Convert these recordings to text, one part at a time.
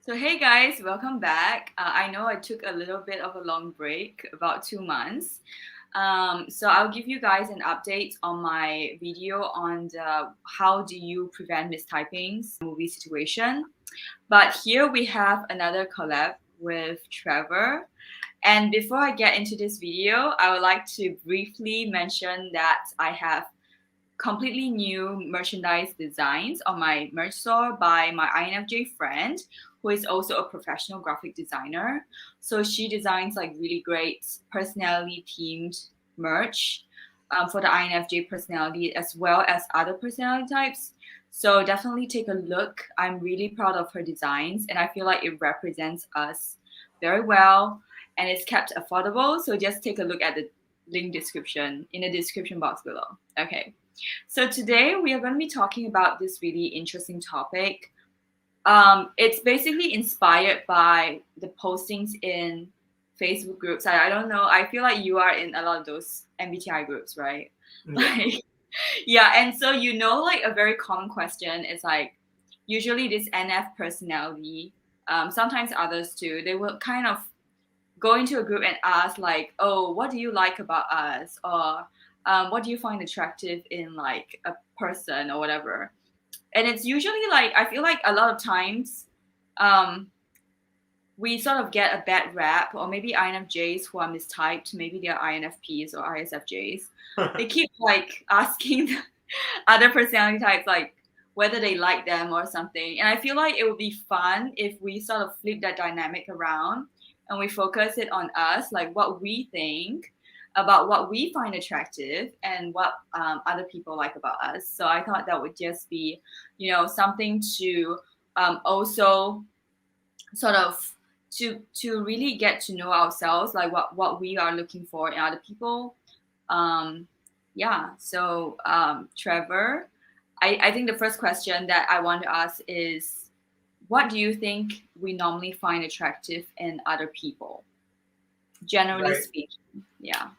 So hey guys, welcome back. I know I took a little bit of a long break, about 2 months. So I'll give you guys an update on my video on how do you prevent mistypings movie situation. But here we have another collab with Trevor. And before I get into this video, I would like to briefly mention that I have completely new merchandise designs on my merch store by my INFJ friend, who is also a professional graphic designer. So she designs like really great personality themed merch for the INFJ personality as well as other personality types. So definitely take a look. I'm really proud of her designs and I feel like it represents us very well and it's kept affordable. So just take a look at the link description in the description box below. Okay. So today we are going to be talking about this really interesting topic. It's basically inspired by the postings in Facebook groups. I don't know. I feel like you are in a lot of those MBTI groups, right? Yeah. Like, yeah. And so like a very common question is like, usually this NF personality, sometimes others too, they will kind of go into a group and ask like, oh, what do you like about us, or what do you find attractive in like a person or whatever. And it's usually like I feel like a lot of times um, we sort of get a bad rap, or maybe INFJs who are mistyped, maybe they're INFPs or ISFJs. They keep like asking other personality types like whether they like them or something. And I feel like it would be fun if we sort of flip that dynamic around and we focus it on us, like what we think about what we find attractive and what other people like about us. So I thought that would just be, something to also sort of to really get to know ourselves, like what we are looking for in other people. Yeah. So Trevor, I think the first question that I want to ask is, what do you think we normally find attractive in other people, generally Right. speaking? Yeah.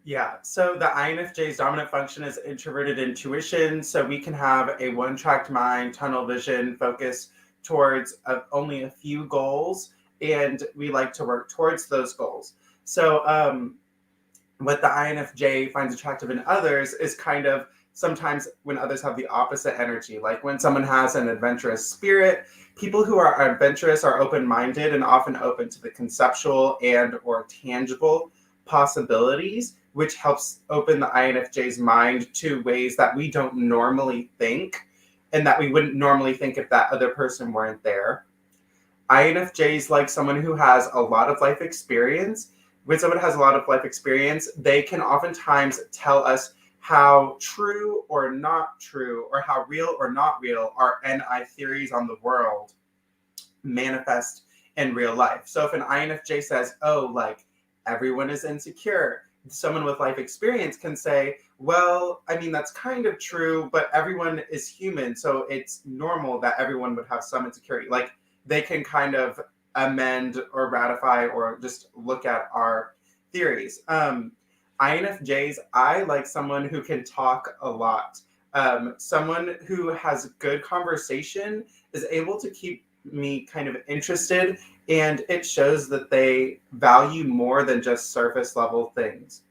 Yeah. So the INFJ's dominant function is introverted intuition. So we can have a one-tracked mind, tunnel vision, focus towards only a few goals, and we like to work towards those goals. So what the INFJ finds attractive in others is kind of sometimes when others have the opposite energy, like when someone has an adventurous spirit. People who are adventurous are open-minded and often open to the conceptual and or tangible possibilities, which helps open the INFJ's mind to ways that we don't normally think and that we wouldn't normally think if that other person weren't there. INFJs like someone who has a lot of life experience. When someone has a lot of life experience, they can oftentimes tell us how true or not true, or how real or not real our NI theories on the world manifest in real life. So if an INFJ says, oh, like everyone is insecure, someone with life experience can say, well, I mean, that's kind of true, but everyone is human. So it's normal that everyone would have some insecurity. Like they can kind of amend or ratify or just look at our theories. INFJs, I like someone who can talk a lot. Someone who has good conversation is able to keep me kind of interested, and it shows that they value more than just surface level things.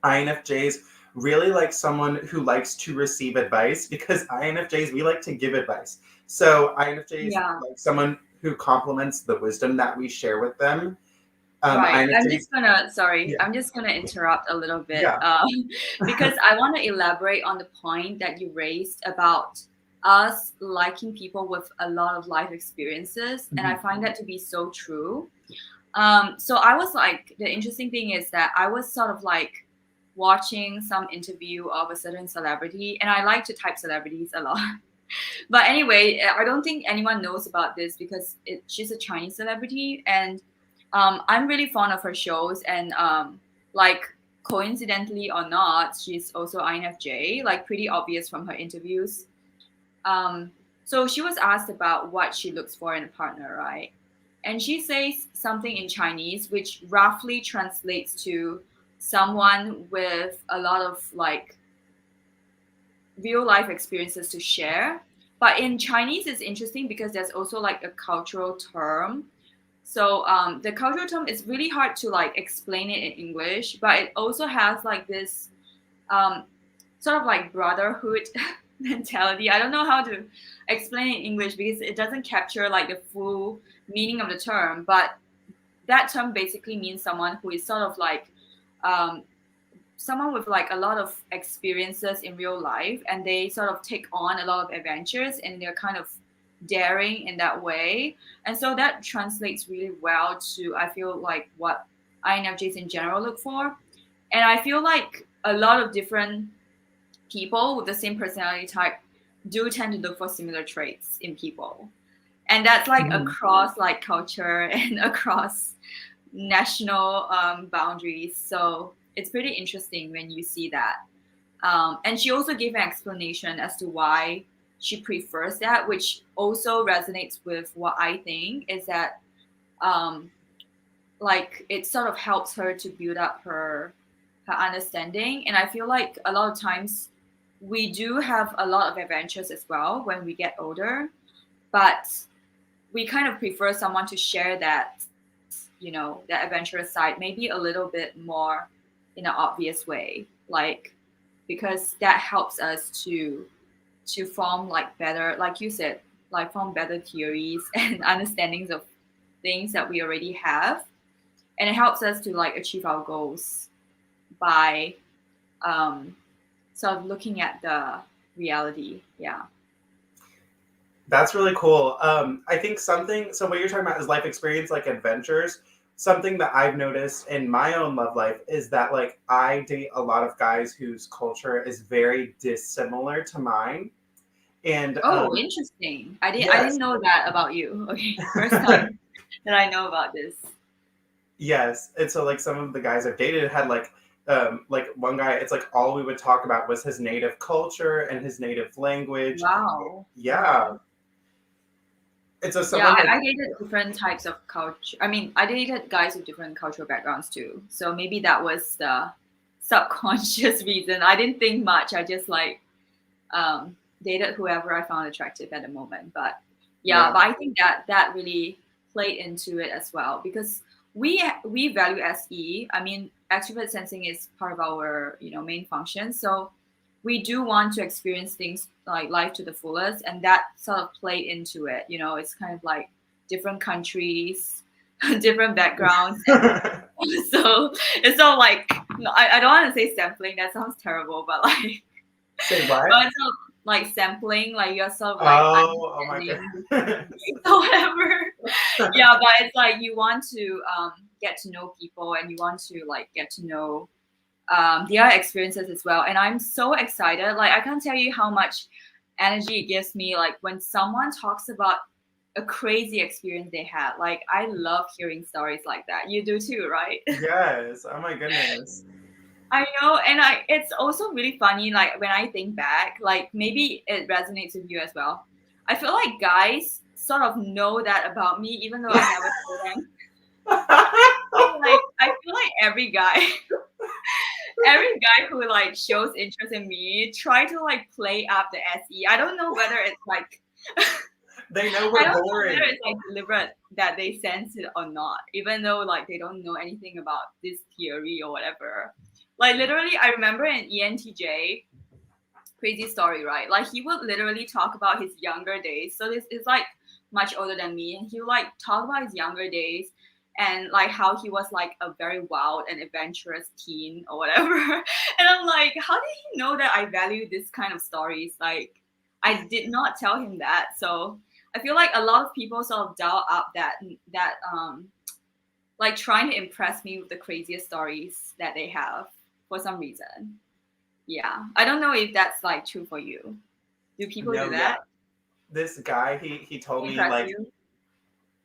INFJs really like someone who likes to receive advice, because INFJs, we like to give advice. So INFJs Yeah. like someone who complements the wisdom that we share with them. Right. INFJs, yeah, I'm just gonna interrupt a little bit yeah. because I want to elaborate on the point that you raised about us liking people with a lot of life experiences. And I Mhm. find that to be so true. So I was like, the interesting thing is that I was sort of like watching some interview of a certain celebrity, and I like to type celebrities a lot. But anyway, I don't think anyone knows about this because she's a Chinese celebrity, and I'm really fond of her shows. And like coincidentally or not, she's also INFJ, like pretty obvious from her interviews. Um, so she was asked about what she looks for in a partner, right? And she says something in Chinese, which roughly translates to someone with a lot of like real life experiences to share, But in Chinese, it's interesting because there's also like a cultural term. So the cultural term is really hard to like explain it in English, but it also has like this um, sort of like brotherhood mentality. I don't know how to explain it in English because it doesn't capture like the full meaning of the term. But that term basically means someone who is sort of like um, someone with like a lot of experiences in real life, and they sort of take on a lot of adventures, and they're kind of daring in that way. And so that translates really well to, I feel like, what INFJs in general look for. And I feel like a lot of different people with the same personality type do tend to look for similar traits in people. And that's like Mhm. across like culture and across national boundaries. So it's pretty interesting when you see that. And she also gave an explanation as to why she prefers that, which also resonates with what I think is that um, like it sort of helps her to build up her understanding. And I feel like a lot of times we do have a lot of adventures as well when we get older, but we kind of prefer someone to share that, that adventurous side, maybe a little bit more in an obvious way, like because that helps us to form like better, like you said, like form better theories and understandings of things that we already have, and it helps us to like achieve our goals by um, sort of looking at the reality. Yeah. That's really cool. I think something, so what you're talking about is life experience, like adventures. Something that I've noticed in my own love life is that, like, I date a lot of guys whose culture is very dissimilar to mine. And Oh, interesting. I yes, didn't know that about you. Okay, first time that I know about this. yes. And so, like, some of the guys I've dated had, like one guy, it's like all we would talk about was his native culture and his native language. Wow. Yeah. And so Yeah, someone like, I dated different types of culture. I mean, I dated guys with different cultural backgrounds too. So maybe that was the subconscious reason. I didn't think much. I just like dated whoever I found attractive at the moment. But yeah, yeah. but I think that really played into it as well because we value SE. I mean, extrovert sensing is part of our main function. So we do want to experience things like life to the fullest, and that sort of played into it. It's kind of like different countries, different backgrounds, and so it's all like I don't want to say sampling. That sounds terrible, but like Say what? but it's sort of like sampling, like you're sort of like Oh my understanding goodness. or whatever. Yeah, but it's like you want to get to know people, and you want to like get to know their experiences as well. And I'm so excited. Like I can't tell you how much energy it gives me. Like when someone talks about a crazy experience they had. Like I love hearing stories like that. You do too, right? Yes. Oh my goodness. I know, and it's also really funny, like when I think back, like maybe it resonates with you as well. I feel like guys sort of know that about me, even though I never told them. Like I feel like every guy who like shows interest in me try to like play up the SE. I don't know whether it's like They know I we're don't know whether boring. it's like deliberate that they sense it or not, even though like they don't know anything about this theory or whatever. Like literally, I remember in ENTJ, crazy story, right? Like he would literally talk about his younger days. So this is like much older than me, and he would like talk about his younger days and like how he was like a very wild and adventurous teen or whatever. And I'm like, how did he know that I value this kind of stories? Like I did not tell him that. So I feel like a lot of people sort of dial up that like trying to impress me with the craziest stories that they have for some reason. Yeah. I don't know if that's like true for you. Do people do No, yeah. that? This guy, he told me Impress like, you?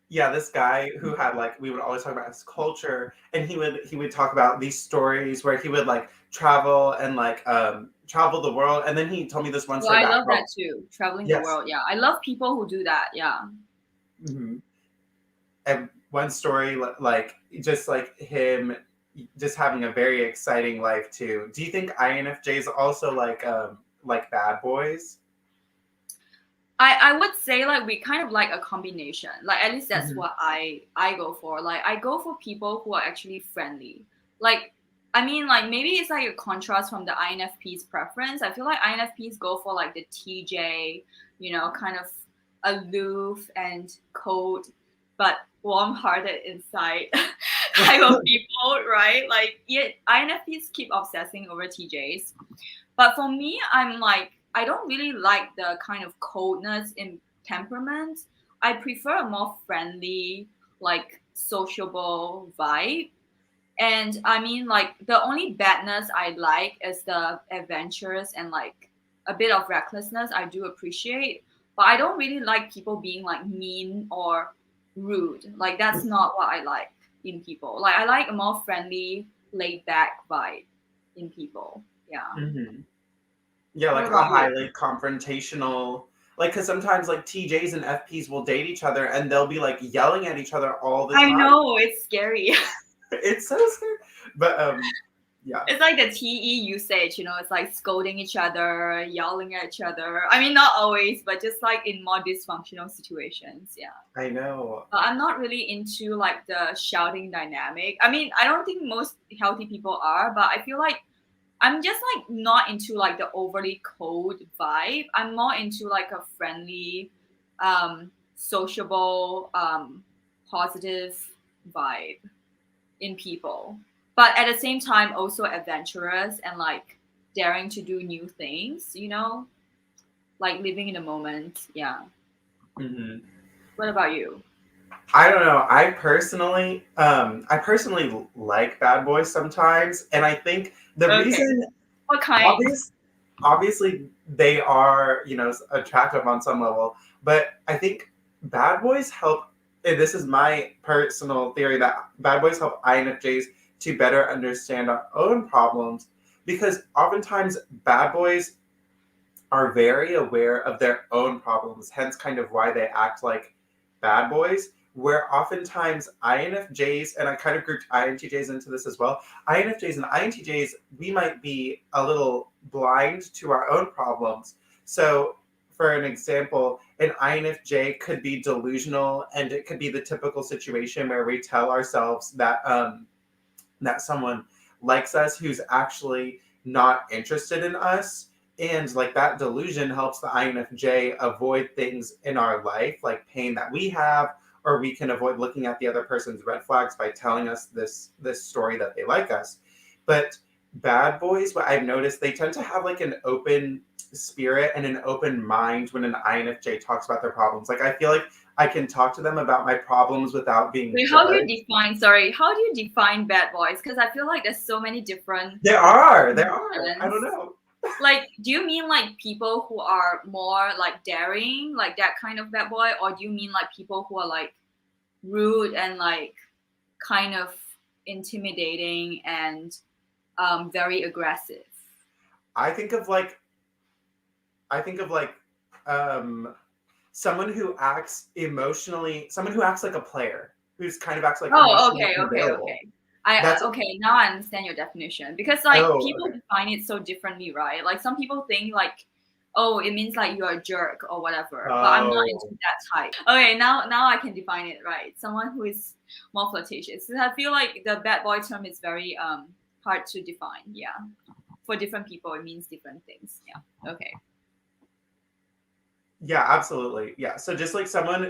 yeah, this guy who had like, we would always talk about his culture, and he would talk about these stories where he would like travel and like travel the world. And then he told me this one Well, story I about love how, that too. Traveling the yes. world. Yeah. I love people who do that. Yeah. Mhm. And one story like just like him just having a very exciting life too. Do you think INFJs also like bad boys? I would say like we kind of like a combination. Like at least that's Mhm. what I go for. Like I go for people who are actually friendly. Like I mean like maybe it's like a contrast from the INFP's preference. I feel like INFPs go for like the TJ, kind of aloof and cold but warm-hearted inside type of people, right? Like yeah, INFPs keep obsessing over TJs. But for me, I'm like, I don't really like the kind of coldness in temperament. I prefer a more friendly, like sociable vibe. And I mean, like, the only badness I like is the adventurous and like a bit of recklessness I do appreciate. But I don't really like people being like mean or rude. Like, that's not what I like in people. Like, I like a more friendly, laid back vibe in people. Yeah. Mhm. Yeah, What like a about you? highly confrontational, like, because sometimes like TJs and FPs will date each other and they'll be like yelling at each other all the I time. know it's scary. It's so scary. But yeah. It's like the TE usage, it's like scolding each other, yelling at each other. I mean, not always, but just like in more dysfunctional situations. Yeah. I know. But I'm not really into like the shouting dynamic. I mean, I don't think most healthy people are, but I feel like I'm just like not into like the overly cold vibe. I'm more into like a friendly, sociable, positive vibe in people, but at the same time also adventurous and like daring to do new things, like living in the moment. Yeah. Mhm. What about you? I don't know. I personally like bad boys sometimes, and I think the Okay. reason, What kind? obvious, obviously, they are attractive on some level, but I think bad boys help. And this is my personal theory that bad boys help INFJs to better understand our own problems, because oftentimes bad boys are very aware of their own problems, hence kind of why they act like bad boys. Where oftentimes INFJs, and I kind of grouped INTJs into this as well, INFJs and INTJs, we might be a little blind to our own problems. So, for an example, an INFJ could be delusional, and it could be the typical situation where we tell ourselves that someone likes us who's actually not interested in us. And like that delusion helps the INFJ avoid things in our life, like pain that we have, or we can avoid looking at the other person's red flags by telling us this story that they like us. But bad boys, what I've noticed, they tend to have like an open spirit and an open mind when an INFJ talks about their problems. Like I feel like I can talk to them about my problems without being Wait, judged. how do you define bad boys? Because I feel like there's so many different There are. I don't definitions. know. Like, do you mean like people who are more like daring, like that kind of bad boy, or do you mean like people who are like rude and like kind of intimidating and very aggressive? I think of like I think of like um someone who acts emotionally, someone who acts like a player, who's kind of acts like Oh, emotionally okay, okay, available. okay. I That's okay, now I understand your definition because like oh people okay. define it so differently, right? Like some people think like, oh, it means like you're a jerk or whatever, but I'm not into Oh that type. Okay, now I can define it right. Someone who is more flirtatious. I feel like the bad boy term is very hard to define. Yeah, for different people, it means different things. Yeah. Okay. yeah, absolutely. Yeah. So just like someone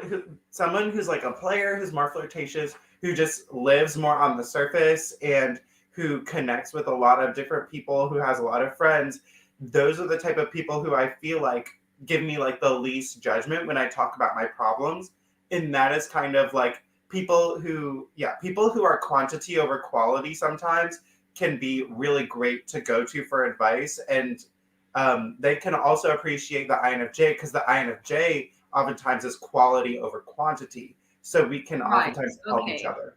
who's like a player, who's more flirtatious, who just lives more on the surface and who connects with a lot of different people, who has a lot of friends, those are the type of people who I feel like give me like the least judgment when I talk about my problems. And that is kind of like people who are quantity over quality sometimes can be really great to go to for advice. And they can also appreciate the INFJ because the INFJ oftentimes is quality over quantity. So we can Right. oftentimes help each Okay. other.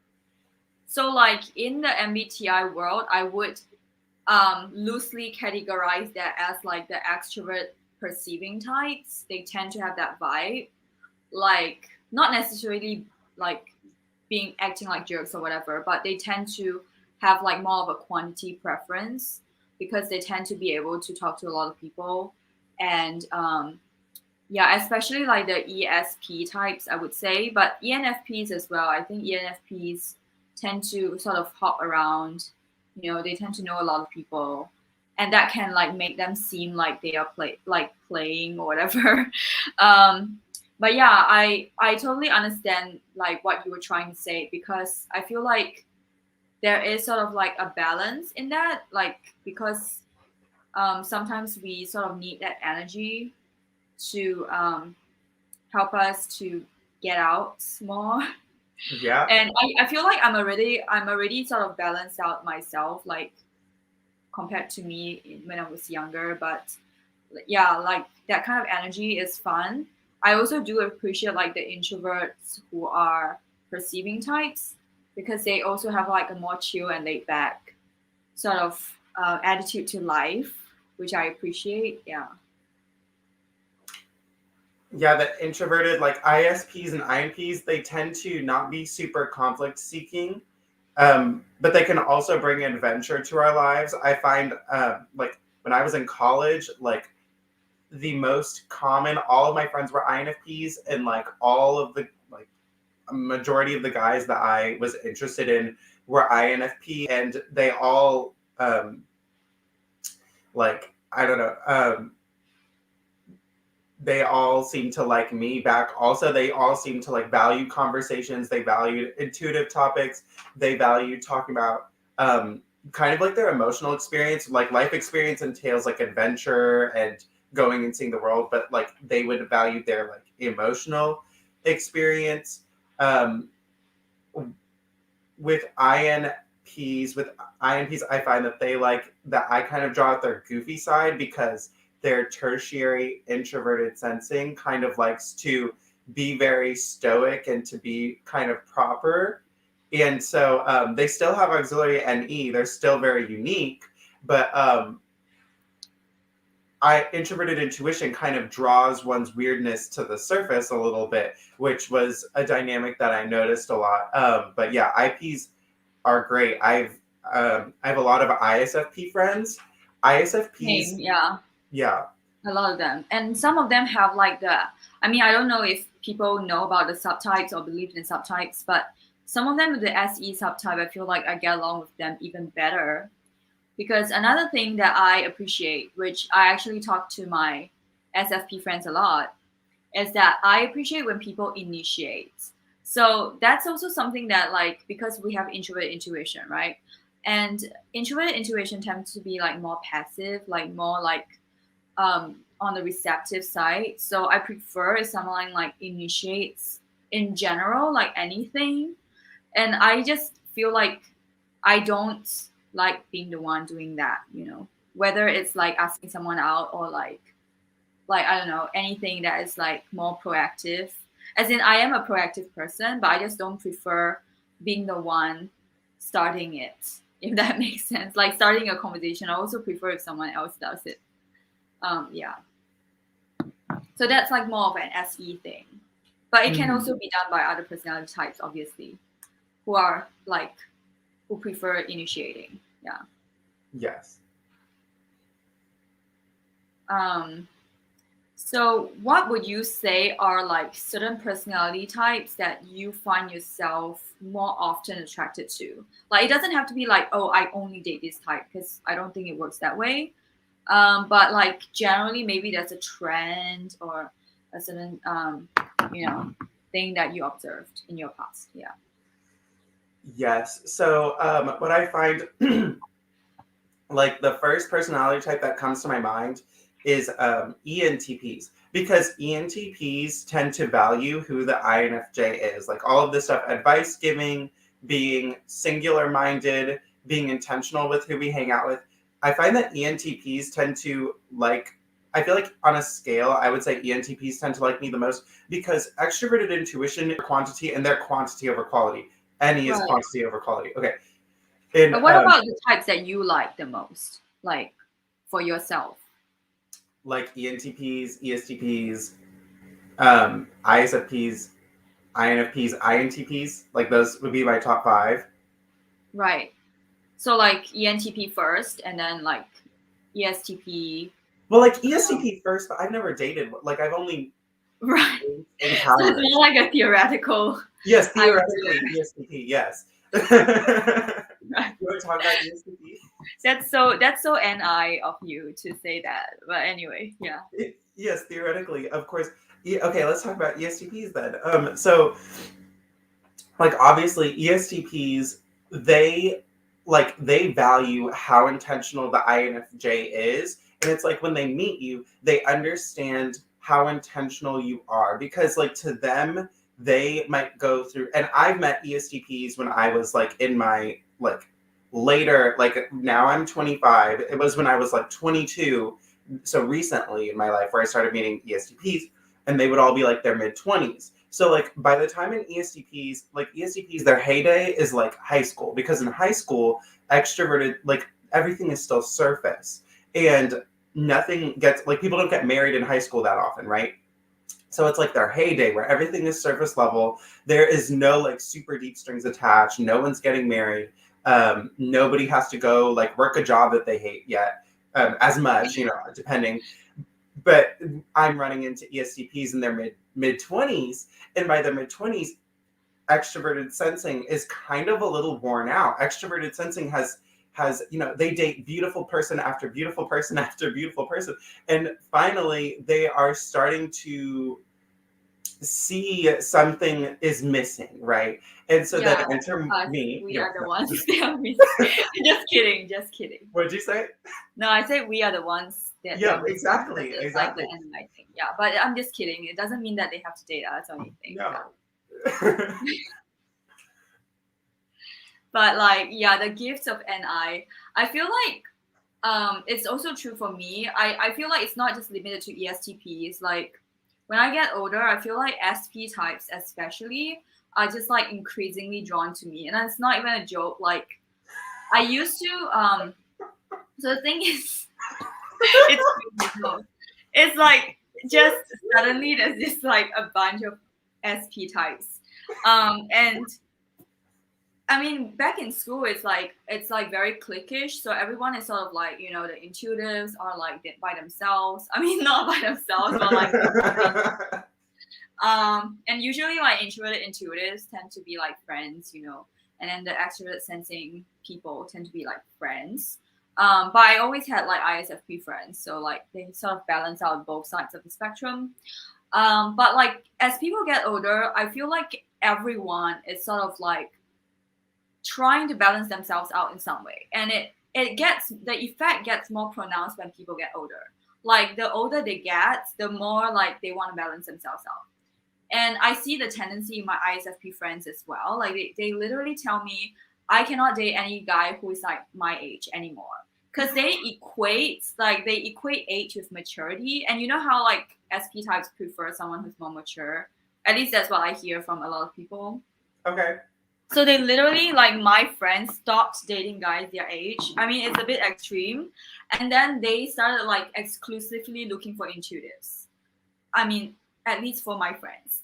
So like in the MBTI world, I would loosely categorize that as like the extrovert perceiving types. They tend to have that vibe, like not necessarily like being acting like jerks or whatever, but they tend to have like more of a quantity preference because they tend to be able to talk to a lot of people and Yeah, especially like the ESP types, I would say, but ENFPs as well. I think ENFPs tend to sort of hop around. They tend to know a lot of people, and that can like make them seem like they are playing or whatever. um, but yeah, I totally understand like what you were trying to say, because I feel like there is sort of like a balance in that, like because sometimes we sort of need that energy to help us to get out more. Yeah. And I feel like I'm already sort of balanced out myself, like compared to me when I was younger. But yeah, like that kind of energy is fun. I also do appreciate like the introverts who are perceiving types, because they also have like a more chill and laid back sort of attitude to life, which I appreciate. Yeah. Yeah, the introverted, like ISPs and INPs, they tend to not be super conflict seeking, but they can also bring adventure to our lives. I find, like, when I was in college, like, the most common, all of my friends were INFPs, and like all of the, like, a majority of the guys that I was interested in were INFP, and they all, like, I don't know, they all seem to like me back. Also, they all seem to like value conversations. They valued intuitive topics. They value talking about kind of like their emotional experience. Like life experience entails like adventure and going and seeing the world, but like they would value their like emotional experience. Um, with INPs, I find that they like that I kind of draw out their goofy side, because their tertiary introverted sensing kind of likes to be very stoic and to be kind of proper. And so they still have auxiliary NE. They're still very unique, but I introverted intuition kind of draws one's weirdness to the surface a little bit, which was a dynamic that I noticed a lot. But yeah, IPs are great. I have a lot of ISFP friends. Same. ISFPs, Yeah. yeah, A lot of them. And some of them have like I mean, I don't know if people know about the subtypes or believe in subtypes, but some of them with the SE subtype, I feel like I get along with them even better. Because another thing that I appreciate, which I actually talk to my SFP friends a lot, is that I appreciate when people initiate. So that's also something that, like, because we have introverted intuition, right? And introverted intuition tends to be like more passive, like more like on the receptive side. So I prefer if someone like initiates in general, like anything. And I just feel like I don't like being the one doing that. Whether it's like asking someone out or like I don't know, anything that is like more proactive. As in, I am a proactive person, but I just don't prefer being the one starting it. If that makes sense, like starting a conversation, I also prefer if someone else does it. Yeah. So that's like more of an SE thing. But it can mhm, also be done by other personality types, obviously, who are like, who prefer initiating. Yeah. yes. Um, so what would you say are like certain personality types that you find yourself more often attracted to? Like it doesn't have to be like, oh, I only date this type, because I don't think it works that way. But like generally, maybe there's a trend or a certain you know thing that you observed in your past. Yeah. Yes. So what I find, like the first personality type that comes to my mind is ENTPs, because ENTPs tend to value who the INFJ is. Like all of this stuff, advice giving, being singular minded, being intentional with who we hang out with. I find that ENTPs tend to like, I feel like on a scale, I would say ENTPs tend to like me the most, because extroverted intuition, quantity, and they're quantity over quality. NE is Right. quantity over quality. Okay. And But what about the types that you like the most, like for yourself? like ENTPs, ESTPs, ISFPs, INFPs, INTPs. Like those would be my top five. Right. So like ENTP first, and then like ESTP. Well, like ESTP first, but I've never dated. Like I've only Right. So it's encounters. more like a theoretical. Yes, idea. theoretically, ESTP, yes. Right. You want to talk about ESTP? That's so NI of you to say that. But anyway, yeah. Yes, theoretically, of course. Okay, let's talk about ESTPs then. So like obviously ESTPs, they they value how intentional the INFJ is, and it's like when they meet you, they understand how intentional you are because like to them they might go through, and I've met ESTPs when I was like in my like later, like now I'm 25. It was when I was like 22, so recently in my life where I started meeting ESTPs, and they would all be like their mid 20s. So like by the time in ESTPs, their heyday is like high school, because in high school, extroverted, like everything is still surface, and nothing gets, like people don't get married in high school that often, right? So it's like their heyday where everything is surface level. There is no like super deep strings attached. No one's getting married. Nobody has to go like work a job that they hate yet, as much, depending. But I'm running into ESTPs in their mid 20s, and by their mid 20s, extroverted sensing is kind of a little worn out. Extroverted sensing has they date beautiful person after beautiful person after beautiful person, and finally they are starting to see something is missing, right? And so then enter me. We are the ones that are missing. Just kidding. What did you say? No, I said we are the ones that. Yeah, exactly. Like the NI thing. Yeah, but I'm just kidding. It doesn't mean that they have to date us or anything. No. But like, yeah, the gifts of NI, I feel like it's also true for me. I feel like it's not just limited to ESTPs. Like when I get older, I feel like SP types especially are just like increasingly drawn to me. And it's not even a joke. Like I used to so the thing is it's like just suddenly there's this like a bunch of SP types. And I mean, back in school, it's like very cliquish. So everyone is sort of like, the intuitives are like by themselves. I mean, not by themselves, but like, and usually like introverted intuitives tend to be like friends, and then the extroverted sensing people tend to be like friends. But I always had like ISFP friends, so like they sort of balance out both sides of the spectrum. But like as people get older, I feel like everyone is sort of like trying to balance themselves out in some way, and the effect gets more pronounced when people get older. Like the older they get, the more like they want to balance themselves out. And I see the tendency in my ISFP friends as well. Like they literally tell me I cannot date any guy who is like my age anymore, because they equate age with maturity. And you know how like SP types prefer someone who's more mature. At least that's what I hear from a lot of people. Okay. So they literally, like my friends, stopped dating guys their age. I mean, it's a bit extreme. And then they started like exclusively looking for intuitives. I mean, at least for my friends.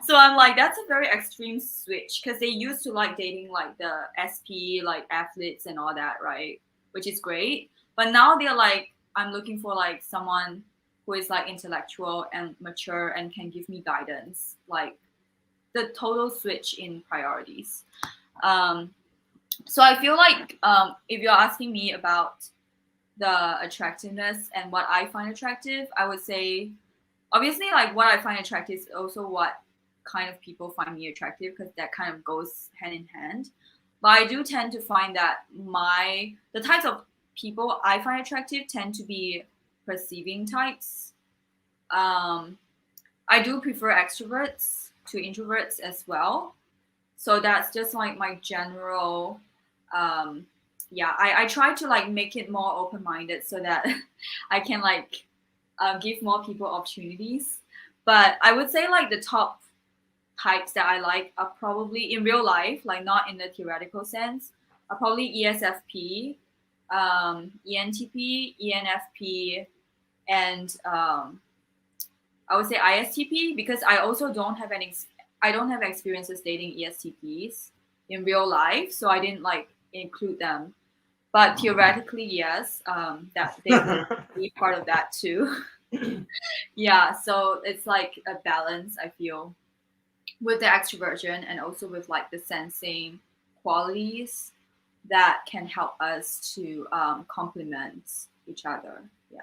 So I'm like, that's a very extreme switch, because they used to like dating like the SP, like athletes and all that, right? Which is great. But now they're like, I'm looking for like someone who is like intellectual and mature and can give me guidance. Like the total switch in priorities. So I feel like if you're asking me about the attractiveness and what I find attractive, I would say obviously like what I find attractive is also what kind of people find me attractive, because that kind of goes hand in hand. But I do tend to find that the types of people I find attractive tend to be perceiving types. I do prefer extroverts to introverts as well. So that's just like my general I try to like make it more open-minded so that I can like give more people opportunities. But I would say like the top types that I like are probably in real life, like not in the theoretical sense, are probably ESFP, ENTP, ENFP, and I would say ISTP, because I also don't have experiences dating ESTPs in real life, so I didn't like include them. But theoretically, yes, that they would be part of that too. Yeah, so it's like a balance, I feel, with the extroversion and also with like the sensing qualities that can help us to complement each other. Yeah.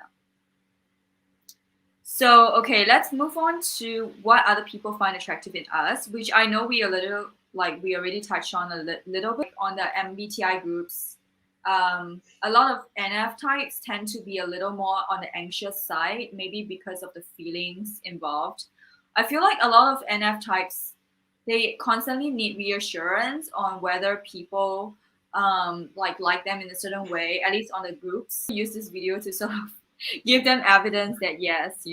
So, okay, let's move on to what other people find attractive in us, which I know we a little like we already touched on a little bit on the MBTI groups. A lot of NF types tend to be a little more on the anxious side, maybe because of the feelings involved. I feel like a lot of NF types they constantly need reassurance on whether people like them in a certain way, at least on the groups. Use this video to sort of give them evidence that yes,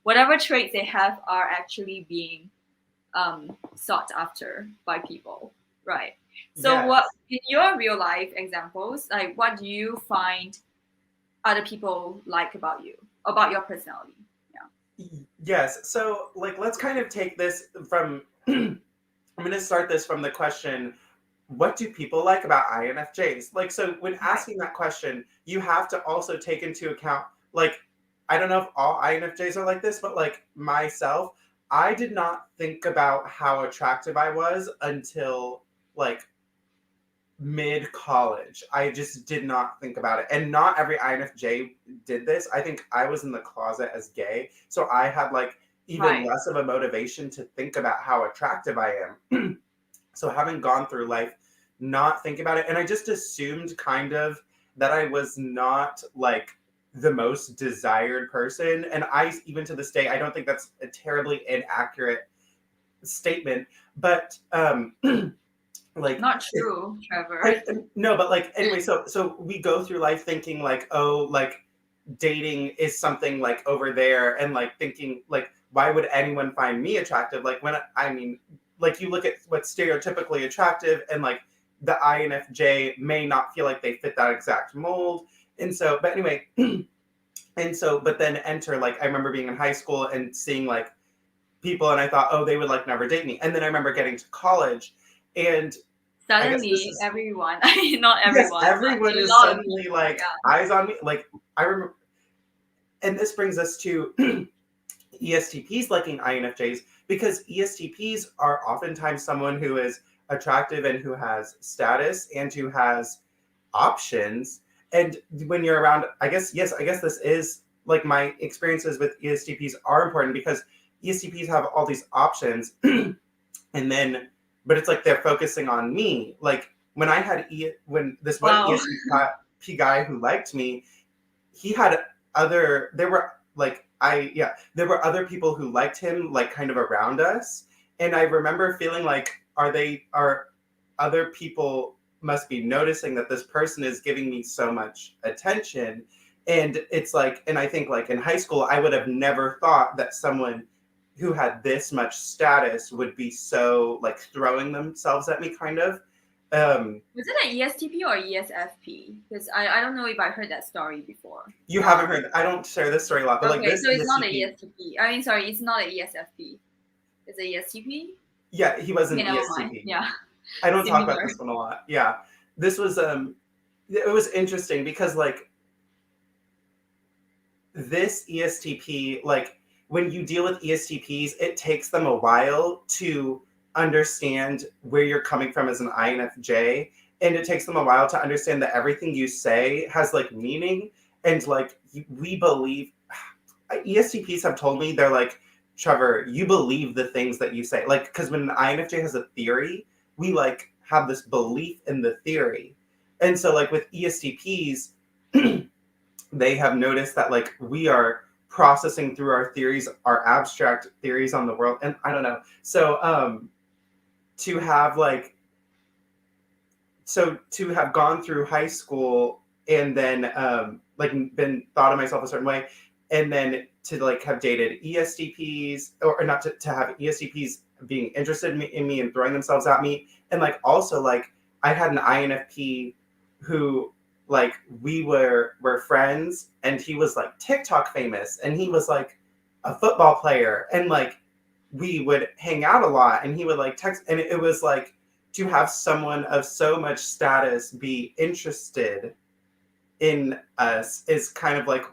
whatever traits they have are actually being sought after by people, right? So, what Yes. in your real life examples, like what do you find other people like about your personality? Yeah. Yes. So, like, let's kind of take this from, I'm going to start this from the question, what do people like about INFJs? Like, so when Right. asking that question, you have to also take into account, like, I don't know if all INFJs are like this, but like myself, I did not think about how attractive I was until like mid college. I just did not think about it. And not every INFJ did this. I think I was in the closet as gay. So I had like even Right. less of a motivation to think about how attractive I am. So having gone through life not thinking about it, and I just assumed kind of that I was not like the most desired person. And I, even to this day, I don't think that's a terribly inaccurate statement. But like Not it, true, Trevor. no, but like anyway, so we go through life thinking like, oh, like dating is something like over there, and like thinking like, why would anyone find me attractive? Like when I mean, like you look at what's stereotypically attractive, and like the INFJ may not feel like they fit that exact mold, and so, but anyway, and so, but then enter like I remember being in high school and seeing like people, and I thought, oh, they would like never date me, and then I remember getting to college, and I guess this Suddenly, is everyone, not yes, everyone, but everyone a is lot of suddenly people, like eyes on me. Like I remember, and this brings us to ESTPs liking INFJs because ESTPs are oftentimes someone who is attractive and who has status and who has options. And when you're around, I guess, yes, I guess this is like my experiences with ESTPs are important because ESTPs have all these options. And then, but it's like they're focusing on me. Like when I had, when this one wow. ESTP guy who liked me, he had there were like there were other people who liked him like kind of around us, and I remember feeling like are other people must be noticing that this person is giving me so much attention. And it's like, and I think like in high school I would have never thought that someone who had this much status would be so like throwing themselves at me kind of. Was it an ESTP or ESFP? Because I don't know if I heard that story before. You haven't heard, I don't share this story a lot, but like Okay, this so it's not an ESTP. ESTP. I mean, sorry, it's not an ESFP. It's a ESTP? Yeah, he was Okay, an never mind. ESTP. Yeah, I don't talk about similar. this one a lot. Yeah. This was it was interesting because like this ESTP, like when you deal with ESTPs, it takes them a while to understand where you're coming from as an INFJ. And it takes them a while to understand that everything you say has like meaning. And like we believe ESTPs have told me, they're like, Trevor, you believe the things that you say. Like, because when an INFJ has a theory, we like have this belief in the theory. And so like with ESTPs, they have noticed that like we are processing through our theories, our abstract theories on the world. And I don't know. So to have like to have gone through high school and then like been thought of myself a certain way, and then to like have dated ESTPs, or not to have ESTPs being interested in me and throwing themselves at me, and like also like I had an INFP who like were friends, and he was like TikTok famous, and he was like a football player, and like we would hang out a lot, and he would like text, and it was like to have someone of so much status be interested in us is kind of like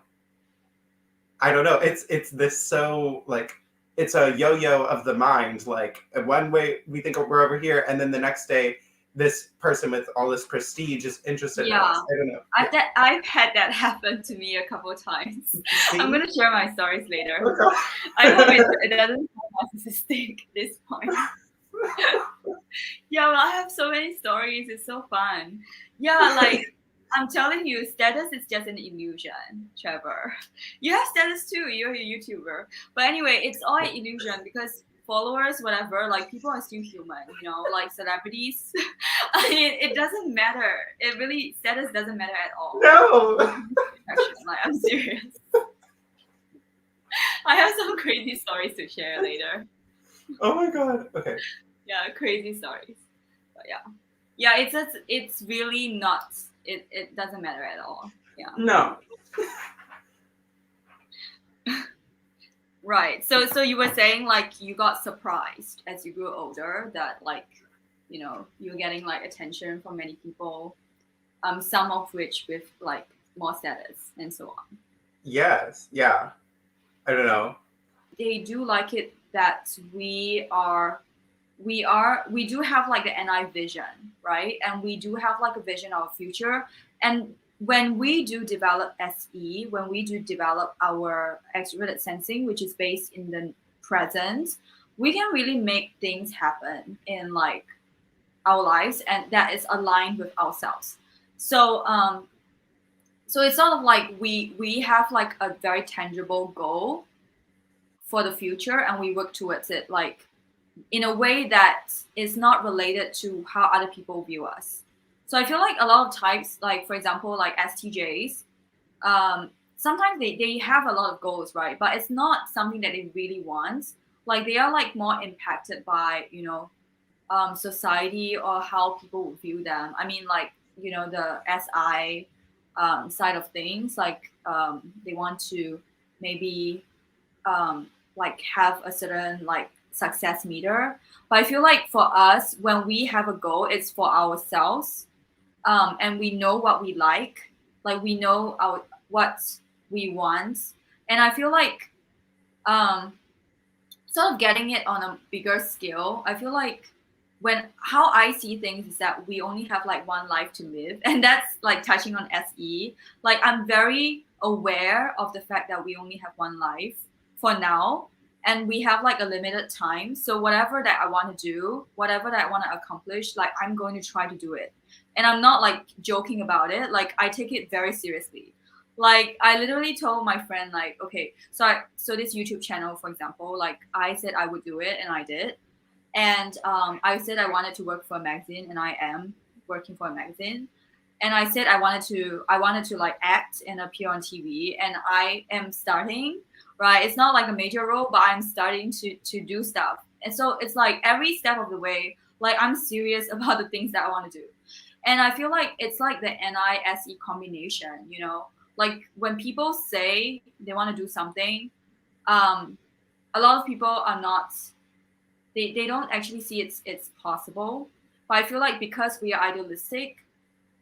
I don't know. It's this so like it's a yo-yo of the mind. Like one way we think we're over here, and then the next day this person with all this prestige is interested in Yeah, us. I don't know. Yeah. I've had that happen to me a couple of times. I'm See? gonna share my stories later. Oh, God. I hope it doesn't sound narcissistic at this point. Yeah, well, I have so many stories. It's so fun. Yeah, like I'm telling you, status is just an illusion, Trevor. You have status too. You're a YouTuber. But anyway, it's all an illusion because followers, whatever, like people are still human, like celebrities. I mean, it doesn't matter. It really, status doesn't matter at all. No. Like, I'm serious. I have some crazy stories to share later. Oh my God. Okay. Yeah, crazy stories. But yeah, it's really not. It doesn't matter at all. Yeah. No. Right. So you were saying like you got surprised as you grew older that like you're getting like attention from many people, some of which with like more status and so on. Yes. Yeah. I don't know. They do like it that we do have like the NI vision, right? And we do have like a vision of future. And when we do develop SE, when we do develop our extroverted sensing, which is based in the present, we can really make things happen in like our lives, and that is aligned with ourselves. So so it's sort of like we have like a very tangible goal for the future, and we work towards it like in a way that is not related to how other people view us. So I feel like a lot of types, like for example, like STJs, sometimes they have a lot of goals, right? But it's not something that they really want. Like they are like more impacted by, society or how people would view them. I mean, like, the SI side of things, like they want to maybe like have a certain like success meter. But I feel like for us, when we have a goal, it's for ourselves, and we know what we like we know what we want. And I feel like sort of getting it on a bigger scale, I feel like when how I see things is that we only have like one life to live, and that's like touching on SE. Like I'm very aware of the fact that we only have one life for now, and we have like a limited time. So whatever that I want to do, whatever that I want to accomplish, like I'm going to try to do it. And I'm not like joking about it. Like I take it very seriously. Like I literally told my friend like, okay, so this YouTube channel, for example, like I said I would do it, and I did. And I said I wanted to work for a magazine, and I am working for a magazine. And I said I wanted to like act and appear on TV, and I am starting. Right, it's not like a major role, but I'm starting to do stuff. And so it's like every step of the way, like I'm serious about the things that I want to do. And I feel like it's like the NISE combination, like when people say they want to do something, a lot of people are not, they don't actually see it's possible. But I feel like because we are idealistic,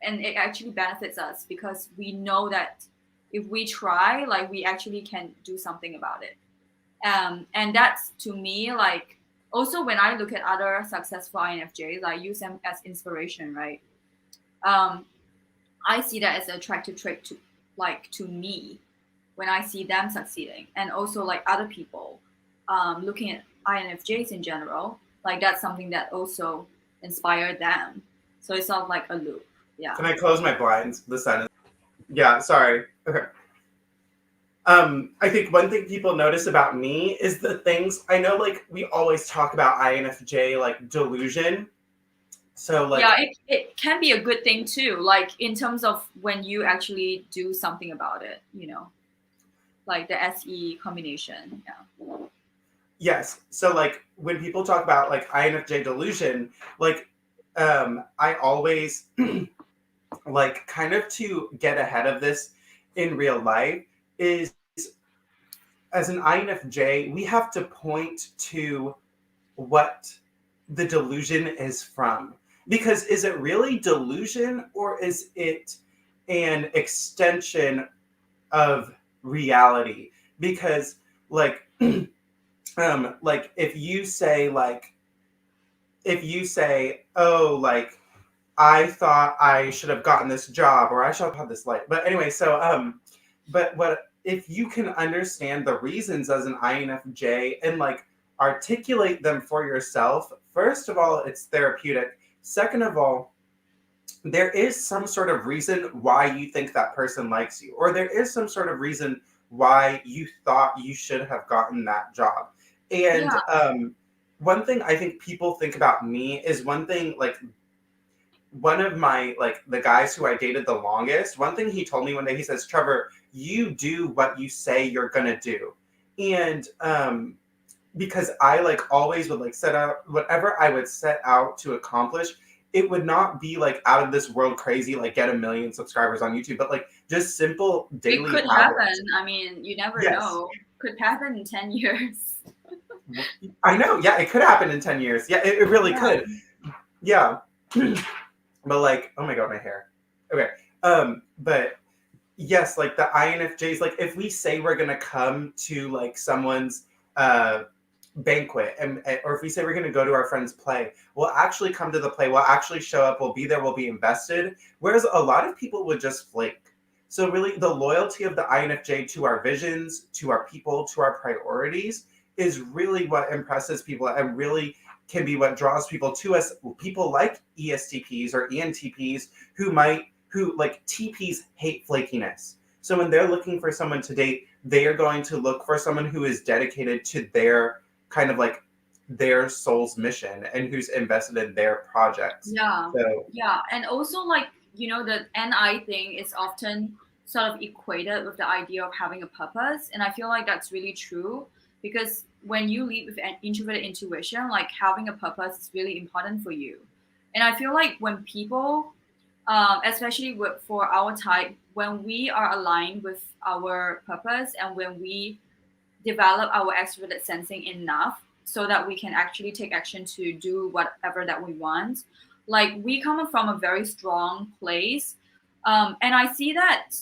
and it actually benefits us because we know that if we try, like we actually can do something about it. And that's to me, like also when I look at other successful INFJs, I use them as inspiration, right? I see that as an attractive trait to me when I see them succeeding, and also like other people looking at INFJs in general, like that's something that also inspired them. So it's sort of like a loop. Yeah. Can I close my blinds? The sun is. Yeah, sorry. Okay. I think one thing people notice about me is the things I know, like we always talk about INFJ like delusion. So like yeah, it can be a good thing too, like in terms of when you actually do something about it, like the SE combination. Yeah. yes. So like when people talk about like INFJ delusion, like I always like kind of to get ahead of this in real life is as an INFJ, we have to point to what the delusion is from. Because is it really delusion, or is it an extension of reality? because like like if you say oh like I thought I should have gotten this job or I should have had this life. But anyway, so but what if you can understand the reasons as an INFJ and like articulate them for yourself, first of all, it's therapeutic. Second of all, there is some sort of reason why you think that person likes you, or there is some sort of reason why you thought you should have gotten that job. And Yeah. one thing I think people think about me is one thing like one of my like the guys who I dated the longest, one thing he told me one day, he says, Trevor, you do what you say you're gonna do. And because I like always would like set out whatever I would set out to accomplish, it would not be like out of this world crazy, like get 1 million subscribers on YouTube, but like just simple It daily could happen. habits. I mean, you never Yes. know. Could happen in 10 years. I know, yeah, it could happen in 10 years. Yeah, it really Yeah. could. Yeah. But like, oh my god, my hair. Okay. But yes, like the INFJs, like if we say we're gonna come to like someone's banquet and or if we say we're gonna go to our friend's play, we'll actually come to the play, we'll actually show up, we'll be there, we'll be invested. Whereas a lot of people would just flake. So really the loyalty of the INFJ to our visions, to our people, to our priorities is really what impresses people and really can be what draws people to us. People like ESTPs or ENTPs who like TPs hate flakiness. So when they're looking for someone to date, they are going to look for someone who is dedicated to their kind of like their soul's mission and who's invested in their projects. Yeah. So Yeah. And also, like, the NI thing is often sort of equated with the idea of having a purpose. And I feel like that's really true because when you lead with an introverted intuition, like having a purpose is really important for you. And I feel like when people, especially for our type, when we are aligned with our purpose and when we develop our extroverted sensing enough so that we can actually take action to do whatever that we want, like we come from a very strong place. And I see that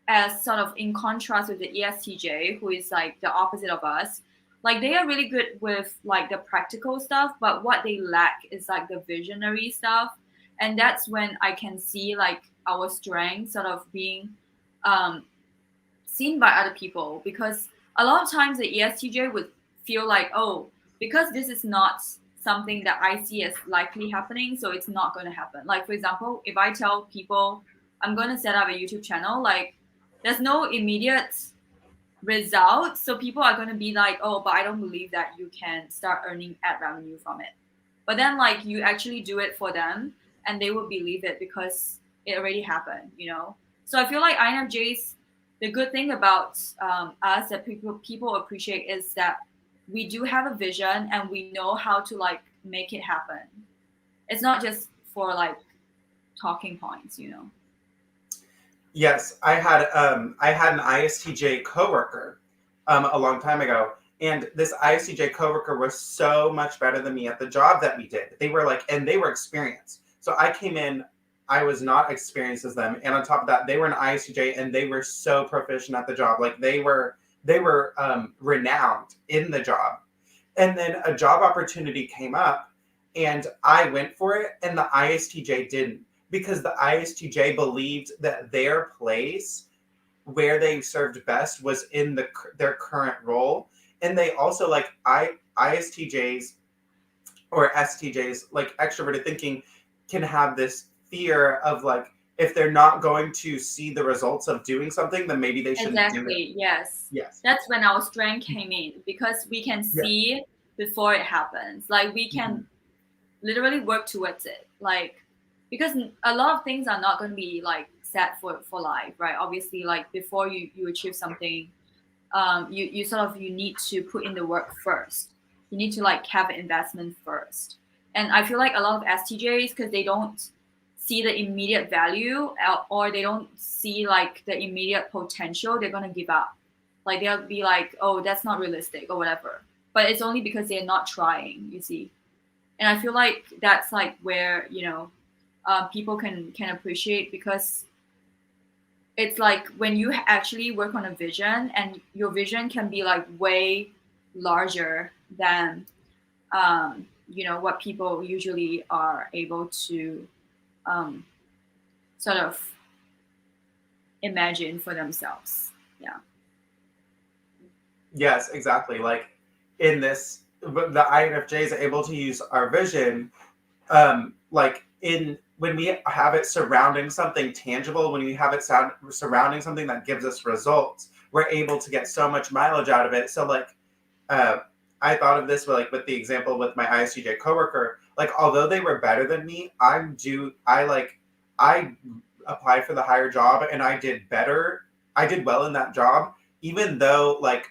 as sort of in contrast with the ESTJ, who is like the opposite of us. Like they are really good with like the practical stuff, but what they lack is like the visionary stuff. And that's when I can see like our strength sort of being um, seen by other people, because a lot of times the ESTJ would feel like, oh, because this is not something that I see as likely happening, so it's not going to happen. Like, for example, if I tell people I'm going to set up a YouTube channel, like, there's no immediate results. So people are going to be like, oh, but I don't believe that you can start earning ad revenue from it. But then, like, you actually do it for them and they will believe it because it already happened. So I feel like INFJs, the good thing about us that people appreciate is that we do have a vision and we know how to like make it happen. It's not just for like talking points. yes, I had an ISTJ coworker a long time ago, and this ISTJ coworker was so much better than me at the job that we did. They were like, and they were experienced. So I came in, I was not experienced as them, and on top of that, they were an ISTJ, and they were so proficient at the job. Like they were renowned in the job. And then a job opportunity came up, and I went for it, and the ISTJ didn't, because the ISTJ believed that their place where they served best was in their current role. And they also like ISTJs or STJs, like extroverted thinking, can have this fear of like if they're not going to see the results of doing something, then maybe they shouldn't do it. Exactly. Yes. Yes. That's when our strength came in, because we can Yeah. see before it happens. Like we can literally work towards it. Like, because a lot of things are not going to be like set for life, right? Obviously, like before you achieve something, you need to put in the work first. You need to like have an investment first. And I feel like a lot of STJs, because they don't see the immediate value, or they don't see like the immediate potential, they're gonna give up. Like they'll be like, oh, that's not realistic or whatever. But it's only because they're not trying, you see. And I feel like that's like where people can appreciate, because it's like when you actually work on a vision, and your vision can be like way larger than what people usually are able to um, sort of imagine for themselves. Yeah. Yes, exactly. Like in this, the INFJs are able to use our vision, like in when we have it surrounding something tangible, when we have it surrounding something that gives us results, we're able to get so much mileage out of it. So like, uh, I thought of this with, like with the example with my ISTJ coworker. Like, although they were better than me, I applied for the higher job and I did better. I did well in that job, even though like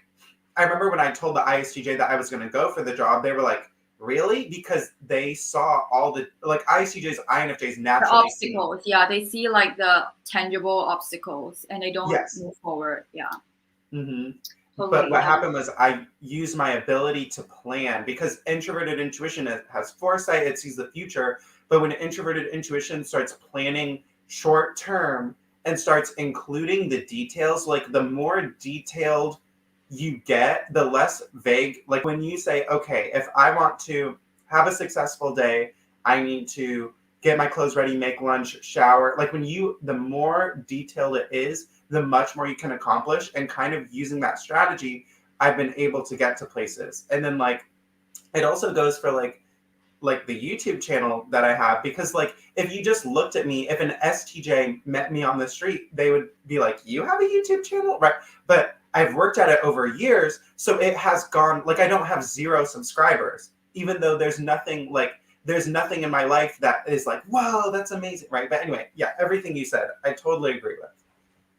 I remember when I told the ISTJ that I was going to go for the job, they were like, "Really?" Because they saw all the like ISTJs, INFJs The naturally see. obstacles, yeah, they see like the tangible obstacles and they don't Yes. move forward. Yeah, hmm But totally. what Yeah. happened was I used my ability to plan because introverted intuition has foresight, it sees the future. But when introverted intuition starts planning short term and starts including the details, like the more detailed you get, the less vague. Like when you say, okay, if I want to have a successful day, I need to get my clothes ready, make lunch, shower. Like the more detailed it is, the much more you can accomplish. And kind of using that strategy, I've been able to get to places. And then like it also goes for like the YouTube channel that I have because like if you just looked at me, if an STJ met me on the street, they would be like, "You have a YouTube channel?" Right? But I've worked at it over years, so it has gone like I don't have 0 subscribers, even though there's nothing in my life that is like, "Whoa, that's amazing." Right? But anyway, yeah, everything you said, I totally agree with.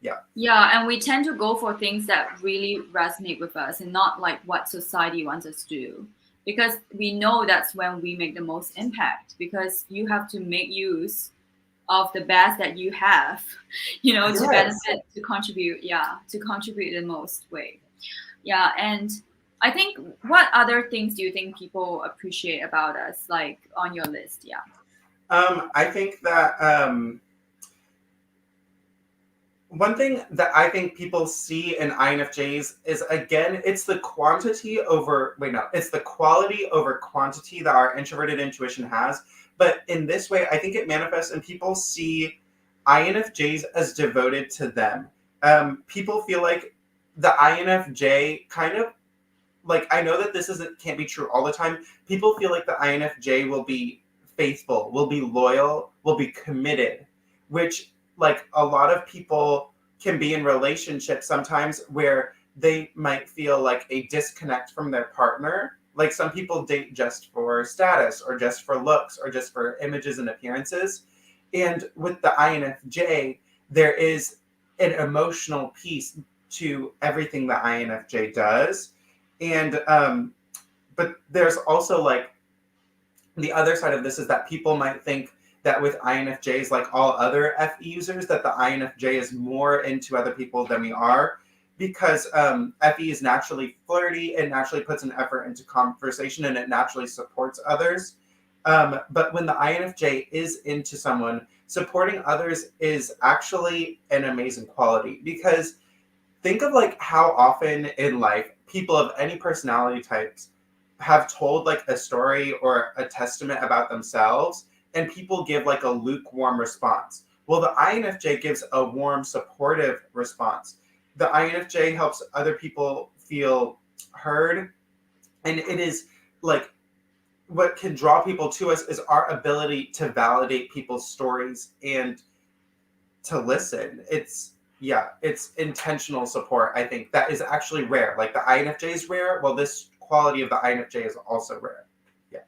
Yeah. Yeah, and we tend to go for things that really resonate with us and not like what society wants us to do. Because we know that's when we make the most impact, because you have to make use of the best that you have, to Yes. benefit, to contribute, yeah, to contribute the most way. Yeah, and I think, what other things do you think people appreciate about us, like on your list? Yeah. I think that one thing that I think people see in INFJs is again, it's the quantity over, wait, no, it's the quality over quantity that our introverted intuition has. But in this way, I think it manifests and people see INFJs as devoted to them. People feel like the INFJ kind of like, I know that this isn't can't be true all the time. People feel like the INFJ will be faithful, will be loyal, will be committed, which like a lot of people can be in relationships sometimes where they might feel like a disconnect from their partner. Like some people date just for status or just for looks or just for images and appearances. And with the INFJ, there is an emotional piece to everything the INFJ does. And but there's also like the other side of this is that people might think that with INFJs, like all other FE users, that the INFJ is more into other people than we are, because FE is naturally flirty, it naturally puts an effort into conversation, and it naturally supports others. But when the INFJ is into someone, supporting others is actually an amazing quality because think of like how often in life people of any personality types have told like a story or a testament about themselves and people give like a lukewarm response. Well, the INFJ gives a warm, supportive response. The INFJ helps other people feel heard. And it is like what can draw people to us is our ability to validate people's stories and to listen. It's intentional support. I think that is actually rare. Like the INFJ is rare. Well, this quality of the INFJ is also rare. Yeah.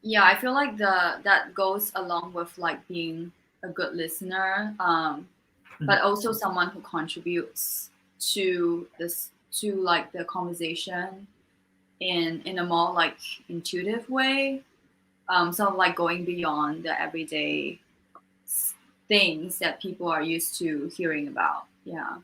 Yeah, I feel like that goes along with like being a good listener, but also someone who contributes to this, to like the conversation in a more like intuitive way, sort of like going beyond the everyday things that people are used to hearing about. Yeah.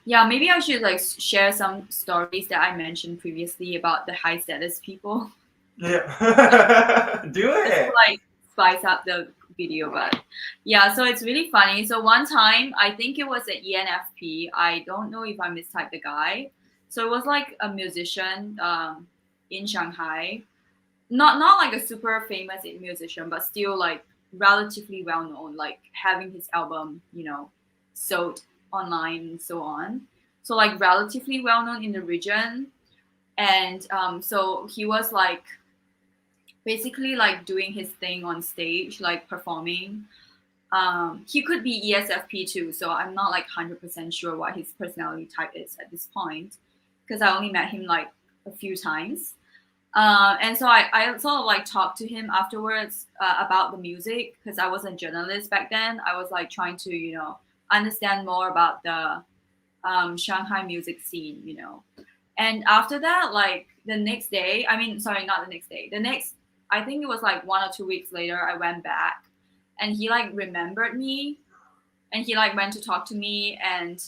Yeah, maybe I should like share some stories that I mentioned previously about the high status people. Yeah. Do Just to it. like spice up the video, but yeah, so it's really funny. So one time, I think it was an ENFP. I don't know if I mistyped the guy. So it was like a musician in Shanghai. Not like a super famous musician, but still like relatively well known, like having his album, sold online and so on. So like relatively well known in the region. And so he was like basically like doing his thing on stage, like performing. He could be ESFP too, so I'm not like 100% sure what his personality type is at this point, because I only met him like a few times. And so I sort of like talked to him afterwards about the music, because I was a journalist back then. I was like trying to, understand more about the Shanghai music scene. And after that, like the next day, I mean, sorry, not the next day, I think it was like 1 or 2 weeks later, I went back and he like remembered me and he like went to talk to me, and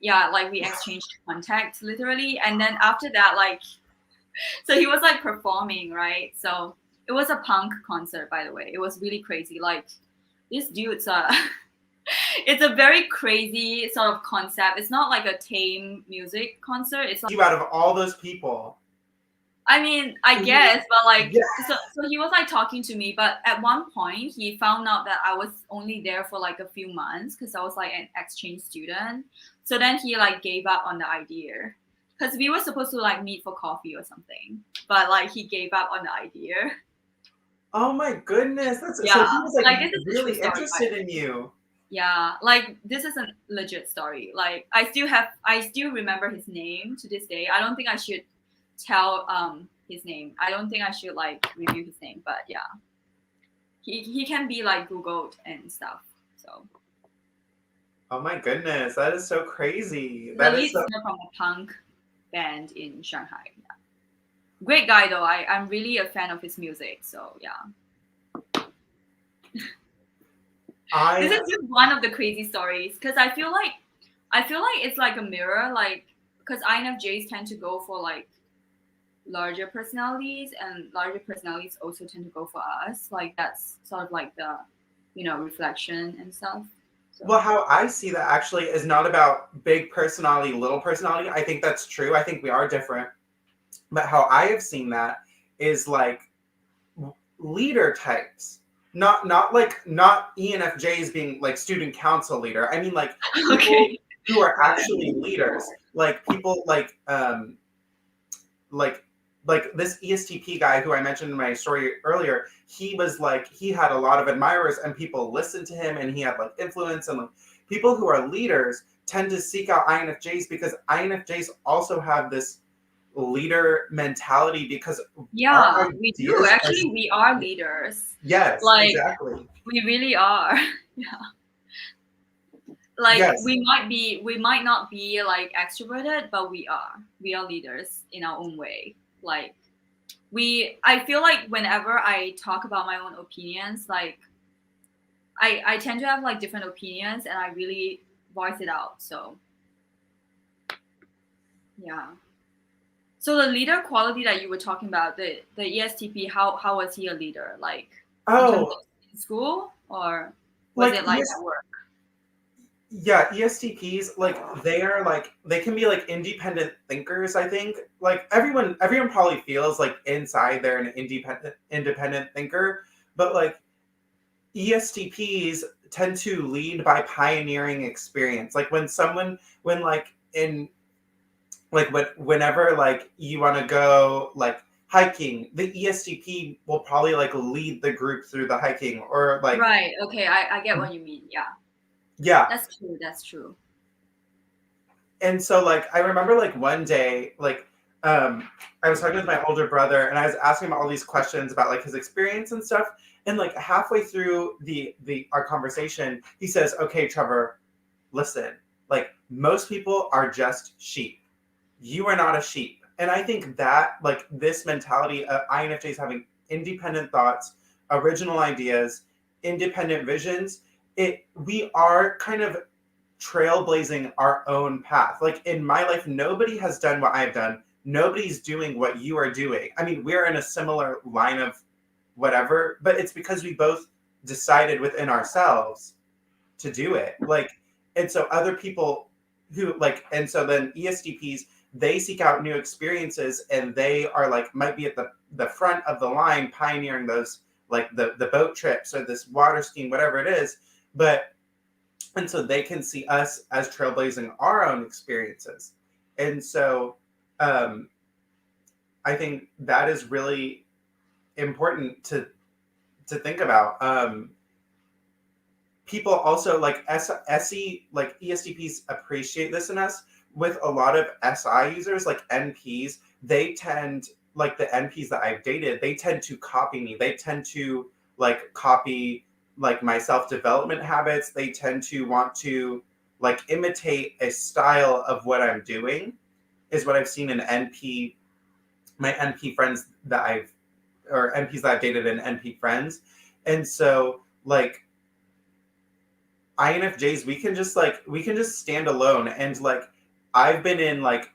yeah, like we exchanged contact literally. And then after that, like, so he was like performing, right? So it was a punk concert, by the way. It was really crazy. Like this dude's it's a very crazy sort of concept. It's not like a tame music concert. It's like, You out of all those people. I mean, I guess, but like, Yeah. so he was like talking to me, but at one point he found out that I was only there for like a few months because I was like an exchange student. So then he like gave up on the idea, because we were supposed to like meet for coffee or something, but like he gave up on the idea. Oh my goodness. So he Yeah, was like like this is a true really story, interested in you. Yeah, like this is a legit story. Like I still remember his name to this day. I don't think I should tell his name. I don't think I should like review his name, but yeah. He can be like Googled and stuff. So Oh my goodness, that is so crazy. the That lead is so singer from a punk band in Shanghai. Yeah. Great guy though. I'm really a fan of his music. So yeah. This is just one of the crazy stories, because I feel like it's like a mirror, like because INFJs tend to go for like larger personalities, and larger personalities also tend to go for us. Like that's sort of like the reflection and stuff. So. Well, how I see that actually is not about big personality, little personality. I think that's true. I think we are different. But how I have seen that is like leader types. Not ENFJs being like student council leader. I mean like people Okay. who are actually leaders. Like people like this ESTP guy who I mentioned in my story earlier. He had a lot of admirers and people listened to him, and he had like influence, and like people who are leaders tend to seek out INFJs because INFJs also have this leader mentality, because yeah, we do actually. We are leaders. Yes, like exactly. We really are. Yeah. Like yes. we might not be like extroverted, but we are leaders in our own way. Like I feel like whenever I talk about my own opinions, like I tend to have like different opinions, and I really voice it out. So yeah. So the leader quality that you were talking about, the ESTP, how was he a leader? Like in terms of in school, or was it like at work? Yeah, ESTPs, like they can be like independent thinkers, I think. Like everyone probably feels like inside they're an independent thinker, but like ESTPs tend to lead by pioneering experience. Like whenever like you want to go like hiking, the ESTP will probably like lead the group through the hiking, or like right. Okay, I get what you mean. Yeah. That's true. And so like I remember like one day, like I was talking with my older brother, and I was asking him all these questions about like his experience and stuff. And like halfway through our conversation, he says, "Okay, Trevor, listen, like most people are just sheep. You are not a sheep." And I think that like this mentality of INFJs having independent thoughts, original ideas, independent visions, we are kind of trailblazing our own path. Like in my life, nobody has done what I've done. Nobody's doing what you are doing. I mean, we're in a similar line of whatever, but it's because we both decided within ourselves to do it. Like, and so other people who like, and so then ESTPs, they seek out new experiences, and they are like, might be at the front of the line pioneering those, like the boat trips or this water skiing, whatever it is. But, and so they can see us as trailblazing our own experiences. And so I think that is really important to think about. People also like SE, like ESTPs appreciate this in us. With a lot of SI users, like NPs, they tend, like the NPs that I've dated, they tend to copy me. They tend to like copy like my self-development habits. They tend to want to like imitate a style of what I'm doing, is what I've seen in NP, my NP friends that or NPs that I've dated and NP friends. And so like INFJs, we can just stand alone. And like, I've been in like,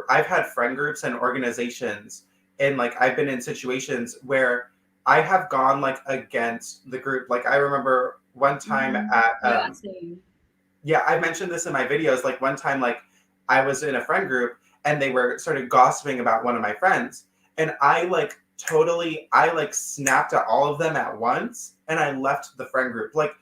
I've had friend groups and organizations, and like, I've been in situations where I have gone like against the group. Like, I remember one time at, Yeah, same. yeah, I mentioned this in my videos. Like, one time, like, I was in a friend group and they were sort of gossiping about one of my friends. And I like snapped at all of them at once, and I left the friend group. Like,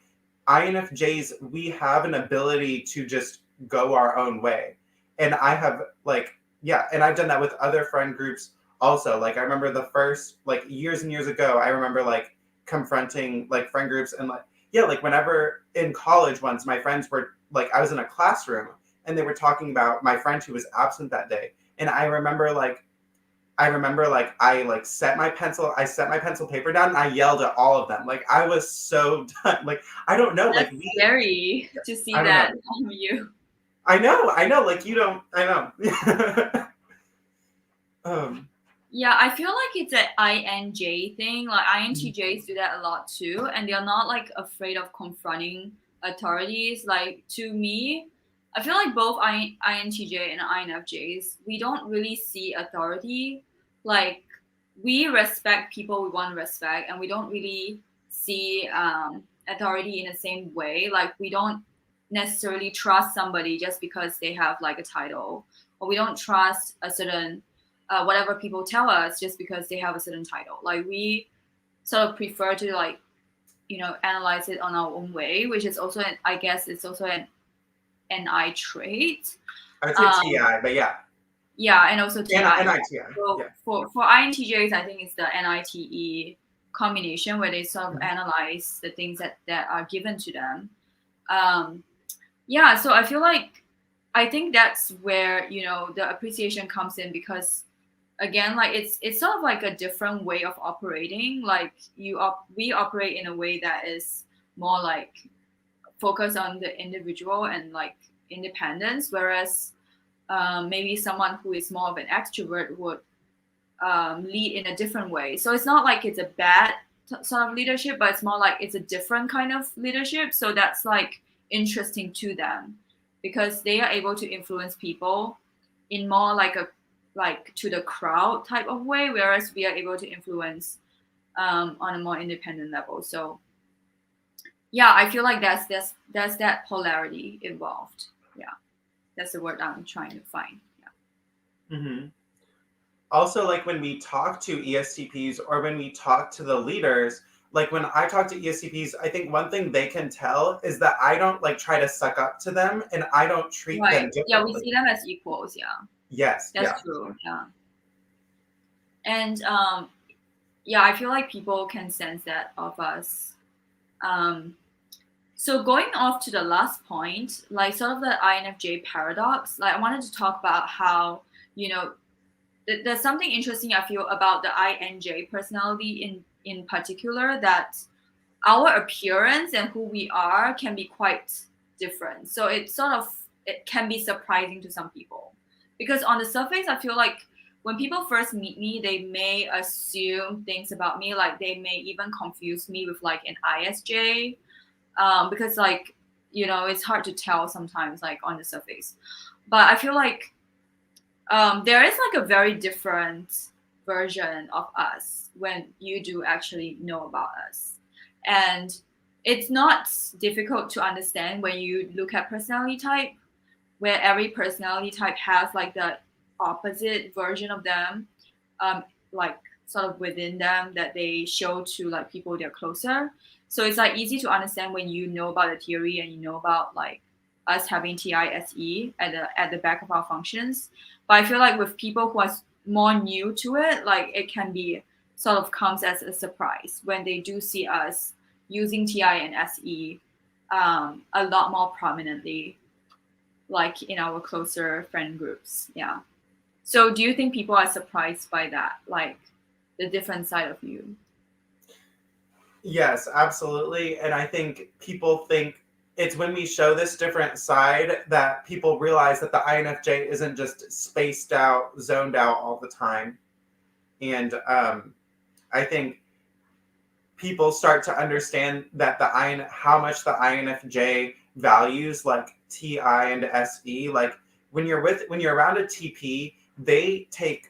INFJs, we have an ability to just go our own way. And I have like, yeah, and I've done that with other friend groups also. Like, I remember the first, like, years and years ago, I remember like confronting like friend groups, and like, yeah, like whenever in college once, my friends were like, I was in a classroom and they were talking about my friend who was absent that day. And I remember I like set my pencil paper down, and I yelled at all of them. Like, I was so done. Like, I don't know. That's Like, scary to see I don't know. that from you. I know. Like, you don't. I know. Yeah, I feel like it's an INJ thing. Like INTJs do that a lot too, and they're not like afraid of confronting authorities. Like to me, I feel like both INTJ and INFJs, we don't really see authority. Like we respect people we want to respect, and we don't really see authority in the same way. Like we don't necessarily trust somebody just because they have like a title, or we don't trust a certain whatever people tell us just because they have a certain title. Like we sort of prefer to like, analyze it on our own way, which is also, I guess it's also an NI trait. I would say TI, but yeah. Yeah, and also TI. NITI. So Yeah. for INTJs, I think it's the NITE combination where they sort of analyze the things that are given to them. Yeah, so I feel like I think that's where the appreciation comes in, because again, like it's sort of like a different way of operating. Like we operate in a way that is more like focused on the individual and like independence, whereas maybe someone who is more of an extrovert would lead in a different way. So it's not like it's a bad sort of leadership, but it's more like it's a different kind of leadership. So that's like interesting to them, because they are able to influence people in more like to the crowd type of way, whereas we are able to influence on a more independent level. So yeah, I feel like that's that polarity involved. Yeah, that's the word I'm trying to find. Yeah. Mm-hmm. Also, like when we talk to ESTPs or when we talk to the leaders, like when I talk to ESTPs, I think one thing they can tell is that I don't like try to suck up to them, and I don't treat them differently. Yeah, we see them as equals. Yeah. Yes. That's true. Yeah. And yeah, I feel like people can sense that of us. So going off to the last point, like sort of the INFJ paradox, like I wanted to talk about how, there's something interesting I feel about the INJ personality in particular, that our appearance and who we are can be quite different. So it can be surprising to some people, because on the surface, I feel like when people first meet me, they may assume things about me, like they may even confuse me with like an ISJ, because like, it's hard to tell sometimes like on the surface. But I feel like there is like a very different version of us when you do actually know about us. And it's not difficult to understand when you look at personality type, where every personality type has like the opposite version of them, like sort of within them that they show to like people they're closer. So it's like easy to understand when you know about the theory and you know about like us having TISE at the back of our functions. But I feel like with people who are more new to it, like it can be sort of comes as a surprise when they do see us using TI and SE a lot more prominently, like in our closer friend groups. Yeah. So do you think people are surprised by that, like the different side of you? Yes, absolutely. And I think people think it's when we show this different side that people realize that the INFJ isn't just spaced out, zoned out all the time. And I think people start to understand that how much the INFJ values like TI and SE. Like when you're around a TP, they take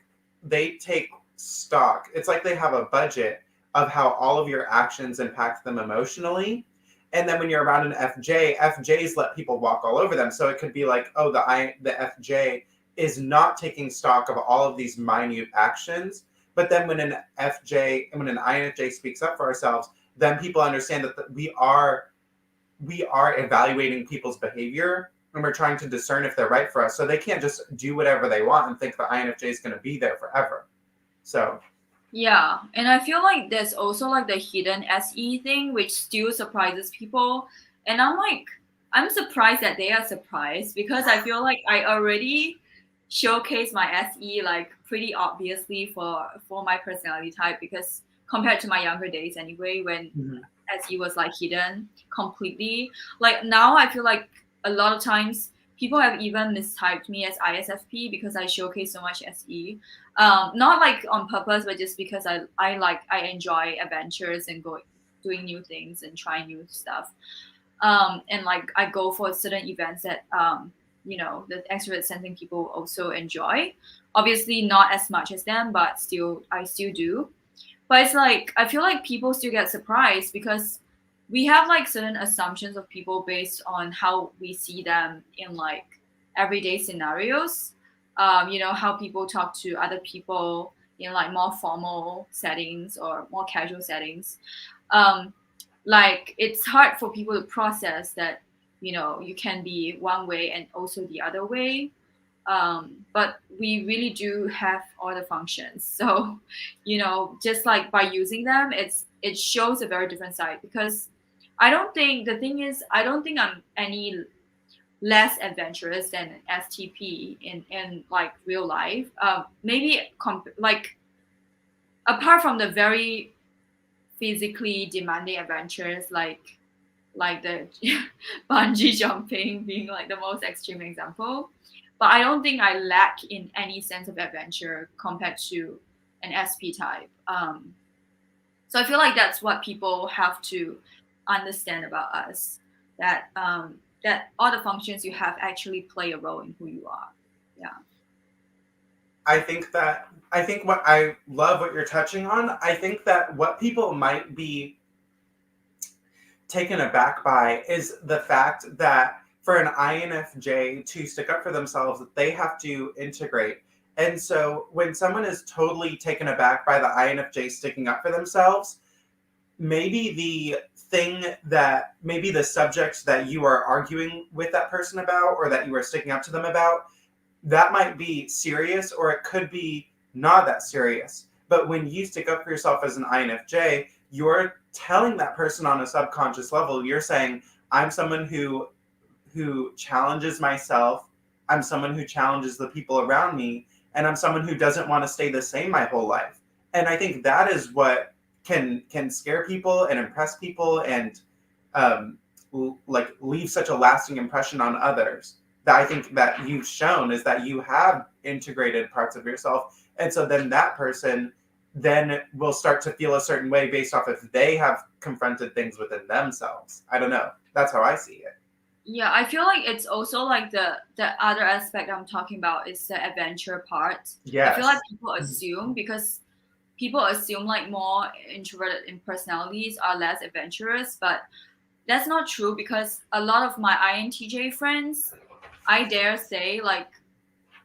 stock. It's like they have a budget of how all of your actions impact them emotionally. And then when you're around an FJs let people walk all over them. So it could be like, oh, the FJ is not taking stock of all of these minute actions. But then when an INFJ speaks up for ourselves, then people understand that we are evaluating people's behavior and we're trying to discern if they're right for us. So they can't just do whatever they want and think the INFJ is going to be there forever. So Yeah, and I feel like there's also like the hidden SE thing, which still surprises people. And I'm surprised that they are surprised because I feel like I already showcase my SE like pretty obviously for my personality type, because compared to my younger days anyway, when mhm. SE was like hidden completely. Like now I feel like a lot of times people have even mistyped me as ISFP because I showcase so much SE. Not like on purpose, but just because I enjoy adventures and doing new things and trying new stuff. And like I go for certain events that the extrovert sensing people also enjoy. Obviously not as much as them, but still I still do. But it's like I feel like people still get surprised because we have like certain assumptions of people based on how we see them in like everyday scenarios. How people talk to other people in like more formal settings or more casual settings. Um, like it's hard for people to process that you can be one way and also the other way. But we really do have all the functions. So, just like by using them, it shows a very different side because I don't think I'm any less adventurous than an STP in like real life. Maybe like apart from the very physically demanding adventures like the bungee jumping being like the most extreme example. But I don't think I lack in any sense of adventure compared to an SP type. So I feel like that's what people have to understand about us, that all the functions you have actually play a role in who you are. Yeah. I think what I love what you're touching on. I think that what people might be taken aback by is the fact that for an INFJ to stick up for themselves, they have to integrate. And so when someone is totally taken aback by the INFJ sticking up for themselves, maybe the subject that you are arguing with that person about or that you are sticking up to them about, that might be serious or it could be not that serious. But when you stick up for yourself as an INFJ, you're telling that person on a subconscious level, you're saying, I'm someone who challenges myself, I'm someone who challenges the people around me, and I'm someone who doesn't want to stay the same my whole life. And I think that is what can scare people and impress people and like leave such a lasting impression on others. That I think that you've shown is that you have integrated parts of yourself, and so then that person then will start to feel a certain way based off if they have confronted things within themselves. I don't know. That's how I see it. Yeah, I feel like it's also like the other aspect I'm talking about is the adventure part. I feel like Yes. people assume like more introverted in personalities are less adventurous, but that's not true, because a lot of my INTJ friends, I dare say, like,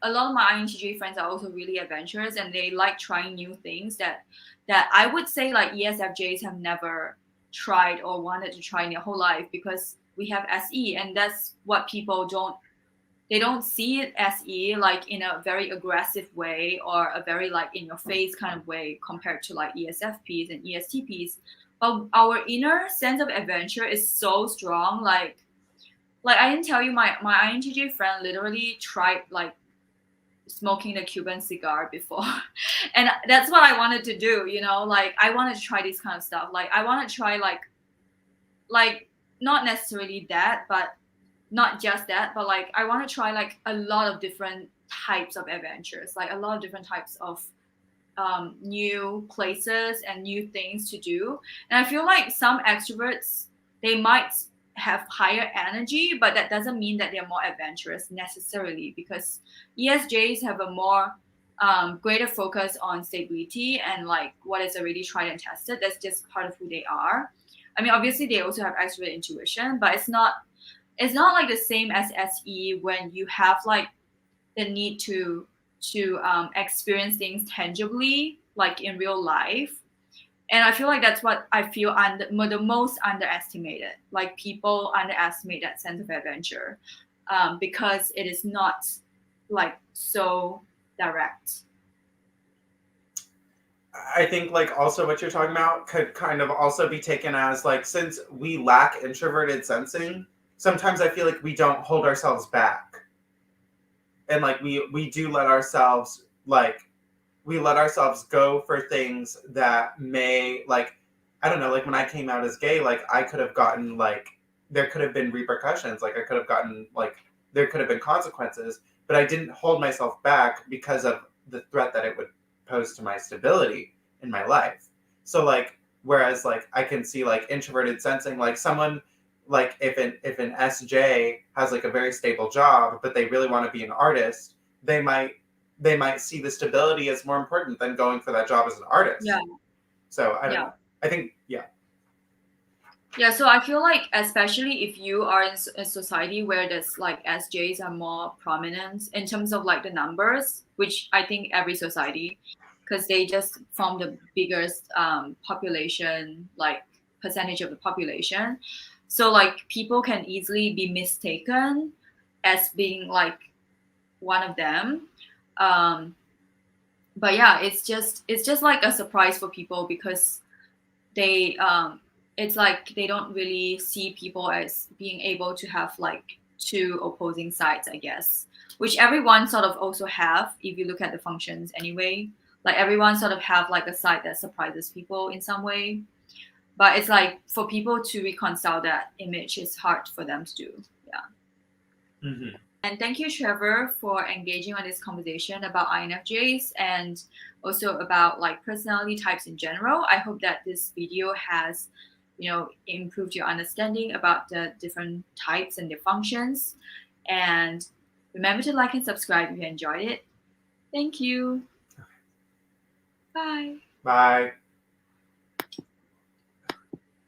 a lot of my INTJ friends are also really adventurous, and they like trying new things that I would say like ESFJs have never tried or wanted to try in their whole life, because we have SE, and that's what people don't see it SE like in a very aggressive way or a very like in your face kind of way compared to like ESFPs and ESTPs. But our inner sense of adventure is so strong. Like I didn't tell you, my INTJ friend literally tried like smoking the Cuban cigar before. And that's what I wanted to do, you know, like I wanted to try this kind of stuff. Like I want to try like not necessarily that, but not just that, but like I want to try like a lot of different types of adventures, like a lot of different types of new places and new things to do. And I feel like some extroverts, they might have higher energy, but that doesn't mean that they're more adventurous necessarily, because ESJs have a more greater focus on stability and like what is already tried and tested. That's just part of who they are. I mean, obviously they also have extrovert intuition, but it's not like the same as SE, when you have like the need to experience things tangibly, like in real life. And I feel like that's what I feel the most underestimated. Like people underestimate that sense of adventure, because it is not like so direct. I think like also what you're talking about could kind of also be taken as like, since we lack introverted sensing, sometimes I feel like we don't hold ourselves back. And like we do let ourselves go for things that may, like, I don't know, like when I came out as gay, like I could have gotten like, there could have been repercussions, like I could have gotten like, there could have been consequences, but I didn't hold myself back because of the threat that it would pose to my stability in my life. So like, whereas like I can see like introverted sensing, like someone, like if an SJ has like a very stable job but they really want to be an artist, they might see the stability as more important than going for that job as an artist. Yeah. So I don't Yeah. know. I think Yeah, so I feel like especially if you are in a society where there's like SJs are more prominent in terms of like the numbers, which I think every society, because they just form the biggest population, like percentage of the population. So like people can easily be mistaken as being like one of them. Um, but yeah, it's just like a surprise for people, because they it's like they don't really see people as being able to have like two opposing sides, I guess, which everyone sort of also have if you look at the functions anyway. Like everyone sort of have like a side that surprises people in some way, but it's like for people to reconcile that image is hard for them to do. Yeah. mm-hmm. And thank you, Trevor, for engaging on this conversation about INFJs and also about like personality types in general. I hope that this video has, improved your understanding about the different types and their functions. And remember to like and subscribe if you enjoyed it. Thank you. Bye. Bye.